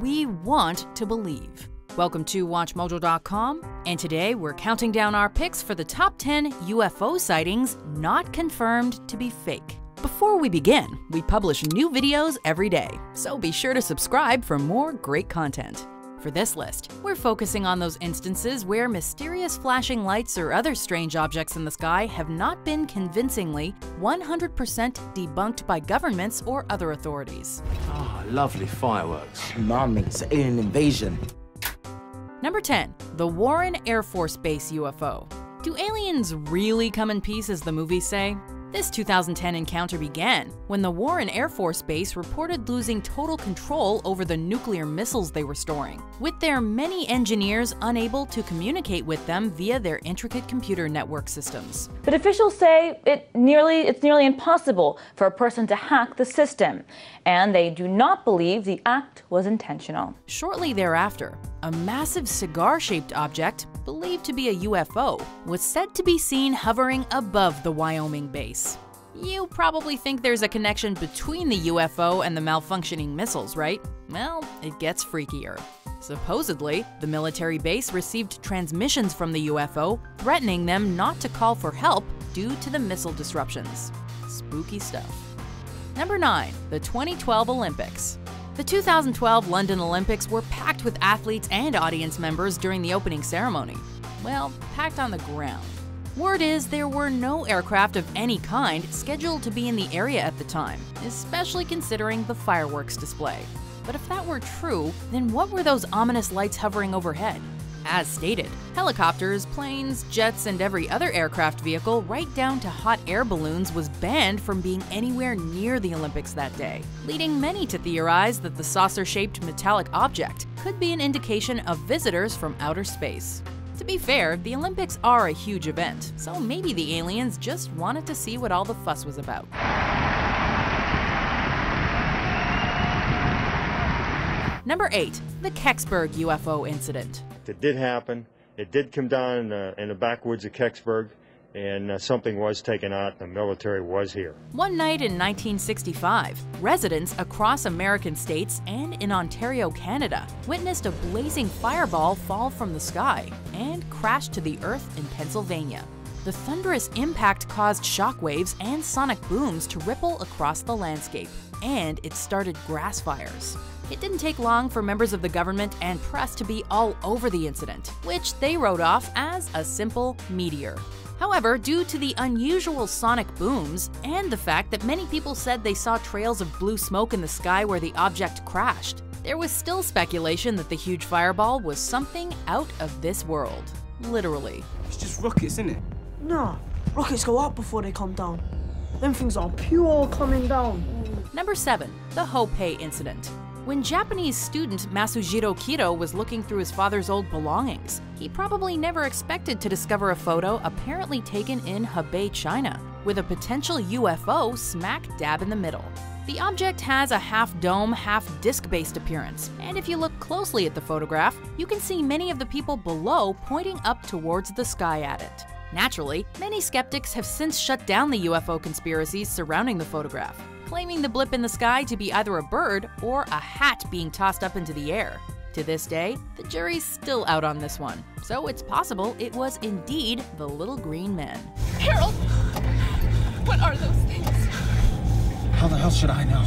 we want to believe. Welcome to WatchMojo.com, and today we're counting down our picks for the top 10 UFO sightings not confirmed to be fake. Before we begin, we publish new videos every day, so be sure to subscribe for more great content. For this list, we're focusing on those instances where mysterious flashing lights or other strange objects in the sky have not been convincingly 100% debunked by governments or other authorities. Ah, lovely fireworks. Mom, it's an alien invasion. Number 10. The Warren Air Force Base UFO. Do aliens really come in peace as the movies say? This 2010 encounter began when the Warren Air Force Base reported losing total control over the nuclear missiles they were storing, with their many engineers unable to communicate with them via their intricate computer network systems. But officials say it's nearly impossible for a person to hack the system, and they do not believe the act was intentional. Shortly thereafter, a massive cigar-shaped object, believed to be a UFO, was said to be seen hovering above the Wyoming base. You probably think there's a connection between the UFO and the malfunctioning missiles, right? Well, it gets freakier. Supposedly, the military base received transmissions from the UFO threatening them not to call for help due to the missile disruptions. Spooky stuff. Number 9. The 2012 Olympics. The 2012 London Olympics were packed with athletes and audience members during the opening ceremony. Well, packed on the ground. Word is there were no aircraft of any kind scheduled to be in the area at the time, especially considering the fireworks display. But if that were true, then what were those ominous lights hovering overhead? As stated, helicopters, planes, jets, and every other aircraft vehicle, right down to hot air balloons, was banned from being anywhere near the Olympics that day, leading many to theorize that the saucer-shaped metallic object could be an indication of visitors from outer space. To be fair, the Olympics are a huge event, so maybe the aliens just wanted to see what all the fuss was about. Number 8. The Kecksburg UFO Incident. It did happen. It did come down in the backwoods of Kecksburg, and something was taken out. The military was here. One night in 1965, residents across American states and in Ontario, Canada, witnessed a blazing fireball fall from the sky and crash to the earth in Pennsylvania. The thunderous impact caused shockwaves and sonic booms to ripple across the landscape, and it started grass fires. It didn't take long for members of the government and press to be all over the incident, which they wrote off as a simple meteor. However, due to the unusual sonic booms and the fact that many people said they saw trails of blue smoke in the sky where the object crashed, there was still speculation that the huge fireball was something out of this world. Literally. It's just rockets, isn't it? Nah, rockets go up before they come down. Them things are pure coming down. Number 7. The Hopei Incident. When Japanese student Masujiro Kiro was looking through his father's old belongings, he probably never expected to discover a photo apparently taken in Hebei, China, with a potential UFO smack dab in the middle. The object has a half-dome, half-disc-based appearance, and if you look closely at the photograph, you can see many of the people below pointing up towards the sky at it. Naturally, many skeptics have since shut down the UFO conspiracies surrounding the photograph, claiming the blip in the sky to be either a bird or a hat being tossed up into the air. To this day, the jury's still out on this one, so it's possible it was indeed the little green men. Harold! What are those things? How the hell should I know?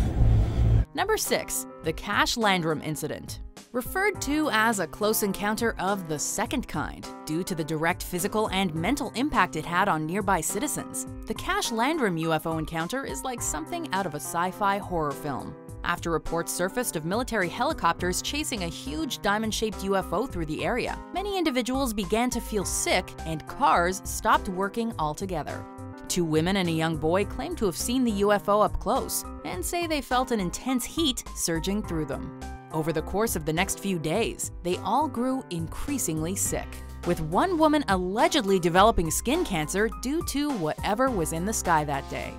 Number 6. The Cash Landrum Incident. Referred to as a close encounter of the second kind, due to the direct physical and mental impact it had on nearby citizens, the Cash Landrum UFO encounter is like something out of a sci-fi horror film. After reports surfaced of military helicopters chasing a huge diamond-shaped UFO through the area, many individuals began to feel sick and cars stopped working altogether. 2 women and a young boy claim to have seen the UFO up close and say they felt an intense heat surging through them. Over the course of the next few days, they all grew increasingly sick, with one woman allegedly developing skin cancer due to whatever was in the sky that day.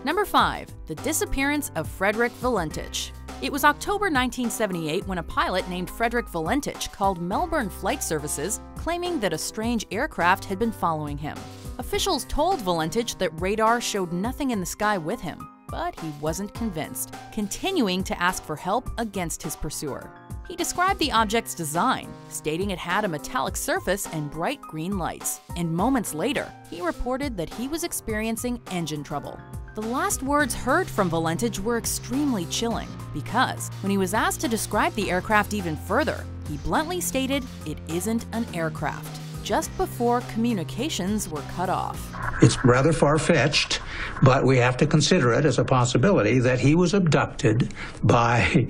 Number 5. The Disappearance of Frederick Valentich. It was October 1978 when a pilot named Frederick Valentich called Melbourne Flight Services, claiming that a strange aircraft had been following him. Officials told Valentich that radar showed nothing in the sky with him, but he wasn't convinced, continuing to ask for help against his pursuer. He described the object's design, stating it had a metallic surface and bright green lights, and moments later, he reported that he was experiencing engine trouble. The last words heard from Valentich were extremely chilling because, when he was asked to describe the aircraft even further, he bluntly stated it isn't an aircraft, just before communications were cut off. It's rather far-fetched, but we have to consider it as a possibility that he was abducted by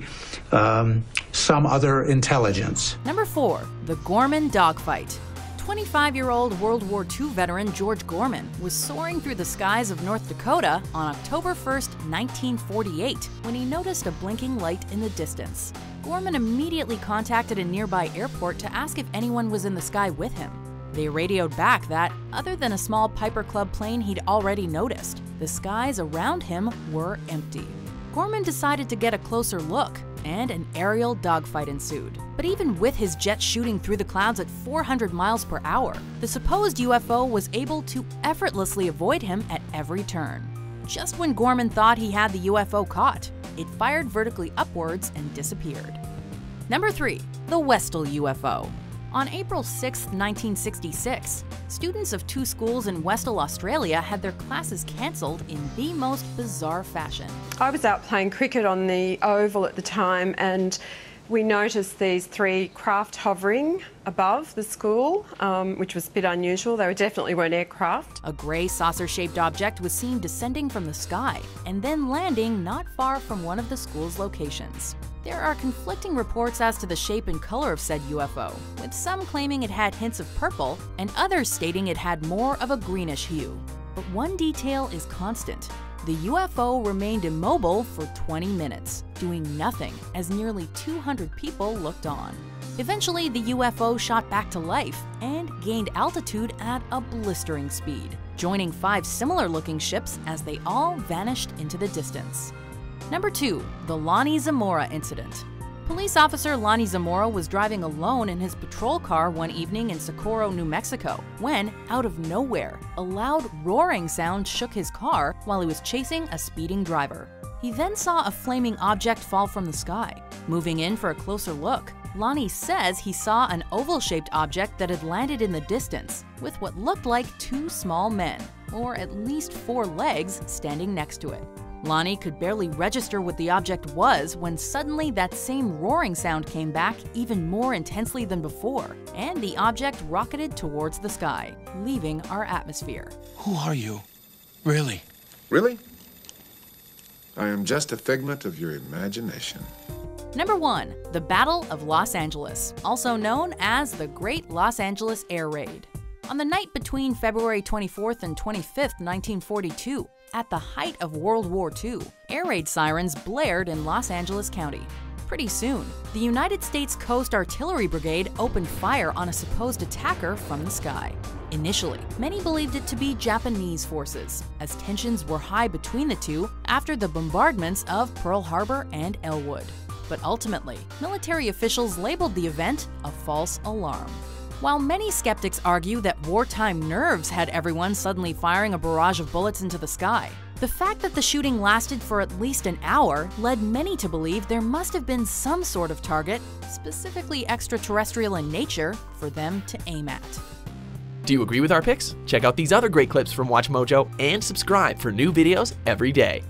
some other intelligence. Number 4. The Gorman Dogfight. 25-year-old World War II veteran George Gorman was soaring through the skies of North Dakota on October 1, 1948, when he noticed a blinking light in the distance. Gorman immediately contacted a nearby airport to ask if anyone was in the sky with him. They radioed back that, other than a small Piper Club plane he'd already noticed, the skies around him were empty. Gorman decided to get a closer look, and an aerial dogfight ensued. But even with his jet shooting through the clouds at 400 miles per hour, the supposed UFO was able to effortlessly avoid him at every turn. Just when Gorman thought he had the UFO caught, it fired vertically upwards and disappeared. Number 3. The Westall UFO. On April 6, 1966, students of 2 schools in Westall, Australia had their classes cancelled in the most bizarre fashion. I was out playing cricket on the oval at the time, and we noticed these 3 craft hovering above the school, which was a bit unusual. They definitely weren't aircraft. A grey saucer-shaped object was seen descending from the sky and then landing not far from one of the school's locations. There are conflicting reports as to the shape and color of said UFO, with some claiming it had hints of purple and others stating it had more of a greenish hue. But one detail is constant. The UFO remained immobile for 20 minutes, doing nothing as nearly 200 people looked on. Eventually, the UFO shot back to life and gained altitude at a blistering speed, joining 5 similar-looking ships as they all vanished into the distance. Number 2. The Lonnie Zamora Incident. Police officer Lonnie Zamora was driving alone in his patrol car one evening in Socorro, New Mexico, when, out of nowhere, a loud roaring sound shook his car while he was chasing a speeding driver. He then saw a flaming object fall from the sky. Moving in for a closer look, Lonnie says he saw an oval-shaped object that had landed in the distance, with what looked like 2 small men, or at least 4 legs, standing next to it. Lonnie could barely register what the object was when suddenly that same roaring sound came back even more intensely than before, and the object rocketed towards the sky, leaving our atmosphere. Who are you? Really? Really? I am just a figment of your imagination. Number 1. The Battle of Los Angeles, also known as the Great Los Angeles Air Raid. On the night between February 24th and 25th, 1942, at the height of World War II, air raid sirens blared in Los Angeles County. Pretty soon, the United States Coast Artillery Brigade opened fire on a supposed attacker from the sky. Initially, many believed it to be Japanese forces, as tensions were high between the two after the bombardments of Pearl Harbor and Elwood. But ultimately, military officials labeled the event a false alarm. While many skeptics argue that wartime nerves had everyone suddenly firing a barrage of bullets into the sky, the fact that the shooting lasted for at least an hour led many to believe there must have been some sort of target, specifically extraterrestrial in nature, for them to aim at. Do you agree with our picks? Check out these other great clips from WatchMojo and subscribe for new videos every day.